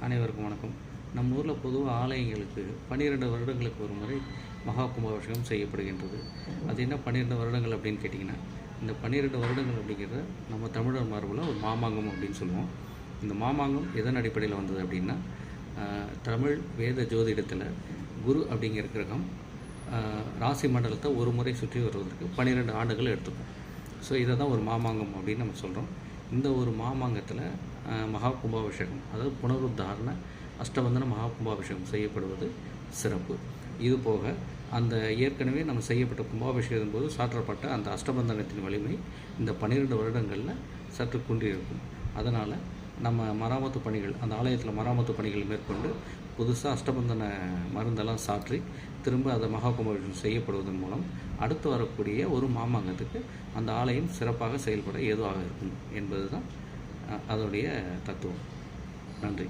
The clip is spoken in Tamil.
அனைவருக்கும் வணக்கம். நம்ம ஊரில் பொதுவாக ஆலயங்களுக்கு 12 வருடங்களுக்கு ஒரு முறை மகா கும்பாபிஷேகம் செய்யப்படுகின்றது. அது என்ன 12 வருடங்கள் அப்படின்னு கேட்டிங்கன்னா, இந்த 12 வருடங்கள் அப்படிங்கிறத நம்ம தமிழர் மரபில் ஒரு மாமாங்கம் அப்படின்னு சொல்லுவோம். இந்த மாமாங்கம் எதன் அடிப்படையில் வந்தது அப்படின்னா, தமிழ் வேத ஜோதிடத்தில் குரு அப்படிங்கிற கிரகம் ராசி மண்டலத்தை ஒரு முறை சுற்றி வருவதற்கு 12 ஆண்டுகள் எடுத்துக்கும். ஸோ இதை தான் ஒரு மாமாங்கம் அப்படின்னு நம்ம சொல்கிறோம். இந்த ஒரு மாமாங்கத்தில் மகா கும்பாபிஷேகம், அதாவது புனருத்தாரண அஷ்டபந்தன மகா கும்பாபிஷேகம் செய்யப்படுவது சிறப்பு. இது போக அந்த ஏற்கனவே நம்ம செய்யப்பட்ட கும்பாபிஷேகம் போது சாற்றப்பட்ட அந்த அஷ்டபந்தனத்தின் வலிமை இந்த 12 வருடங்களில் சற்று குன்றியிருக்கும். அதனால் நம்ம மராமத்து பணிகள், அந்த ஆலயத்தில் மராமத்து பணிகள் மேற்கொண்டு புதுசாக அஷ்டபந்தன மருந்தெல்லாம் சாற்றி திரும்ப அதை மகா கும்பாபிஷேகம் செய்யப்படுவதன் மூலம் அடுத்து வரக்கூடிய ஒரு மாமாங்கத்துக்கு அந்த ஆலயம் சிறப்பாக செயல்பட ஏதுவாக இருக்கும் என்பது தான் அதோடைய தத்துவம். நன்றி.